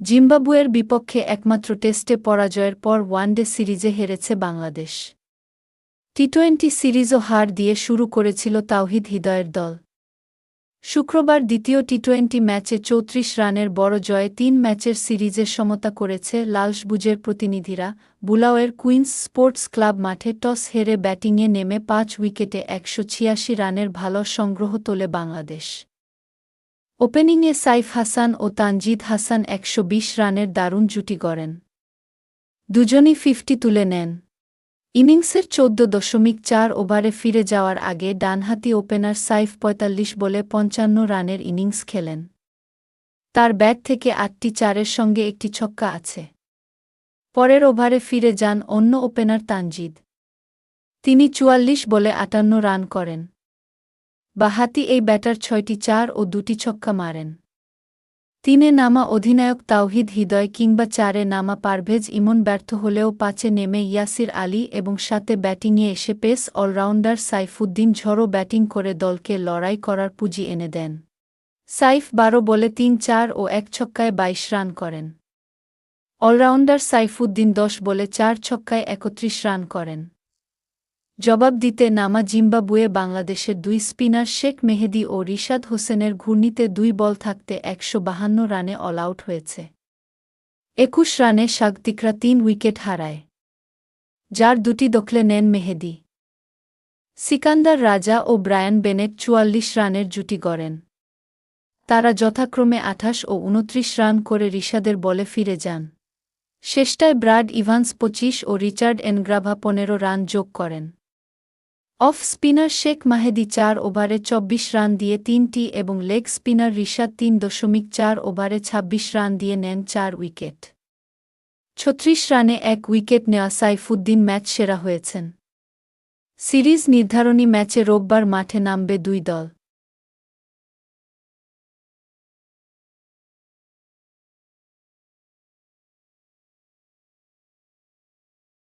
জিম্বাবুয়ের বিপক্ষে একমাত্র টেস্টে পরাজয়ের পর ওয়ানডে সিরিজে হেরেছে বাংলাদেশ। টি-20 সিরিজও হার দিয়ে শুরু করেছিল তাওহিদ হৃদয়ের দল। শুক্রবার দ্বিতীয় টি-20 ম্যাচে ৩৪ রানের বড় জয়ে ৩ ম্যাচের সিরিজে সমতা করেছে লালসবুজের প্রতিনিধিরা। বুলাওয়ের কুইন্স স্পোর্টস ক্লাব মাঠে টস হেরে ব্যাটিংয়ে নেমে ৫ উইকেটে ১৮৬ রানের ভালো সংগ্রহ তোলে বাংলাদেশ। ওপেনিংয়ে সাইফ হাসান ও তানজিদ হাসান ১২০ রানের দারুণ জুটি গড়েন। দুজনই ৫০ তুলে নেন। ইনিংসের ১৪.৪ ওভারে ফিরে যাওয়ার আগে ডানহাতি ওপেনার সাইফ ৪৫ বলে ৫৫ রানের ইনিংস খেলেন। তার ব্যাট থেকে ৮টি চারের সঙ্গে একটি ছক্কা আছে। পরের ওভারে ফিরে যান অন্য ওপেনার তানজিদ। তিনি ৪৪ বলে ৫৮ রান করেন। বাঁহাতি এই ব্যাটার ৬টি চার ও ২টি ছক্কা মারেন। ৩-এ নামা অধিনায়ক তাওহিদ হৃদয় কিংবা ৪-এ নামা পারভেজ ইমন ব্যর্থ হলেও ৫-এ নেমে ইয়াসির আলী এবং ৭-এ ব্যাটিংয়ে এসে পেস অলরাউন্ডার সাইফুদ্দিন ঝড়ো ব্যাটিং করে দলকে লড়াই করার পুঁজি এনে দেন। সাইফ ১২ বলে ৩ চার ও ১ ছক্কায় ২২ রান করেন। অলরাউন্ডার সাইফুদ্দিন ১০ বলে ৪ ছক্কায় ৩১ রান করেন। জবাব দিতে নামা জিম্বাবুয়ে বাংলাদেশের ২ স্পিনার শেখ মেহেদী ও রিশাদ হোসেনের ঘূর্ণিতে ২ বল থাকতে ১৫২ রানে অল আউট হয়েছে। ২১ রানে স্বাগতিকরা ৩ উইকেট হারায়, যার ২টি দখলে নেন মেহেদী। সিকান্দার রাজা ও ব্রায়ান বেনেট ৪৪ রানের জুটি গড়েন। তারা যথাক্রমে ২৮ ও ২৯ রান করে রিশাদের বলে ফিরে যান। শেষটায় ব্রাড ইভান্স ২৫ ও রিচার্ড এনগ্রাভা ১৫ রান যোগ করেন। অফ স্পিনার শেখ মাহেদী ৪ ওভারে ২৪ রান দিয়ে ৩টি এবং লেগ স্পিনার রিশাদ ৩.৪ ওভারে ২৬ রান দিয়ে নেন ৪ উইকেট। ৩৬ রানে ১ উইকেট নেওয়া সাইফুদ্দিন ম্যাচ সেরা হয়েছেন। সিরিজ নির্ধারণী ম্যাচে রোববার মাঠে নামবে ২ দল।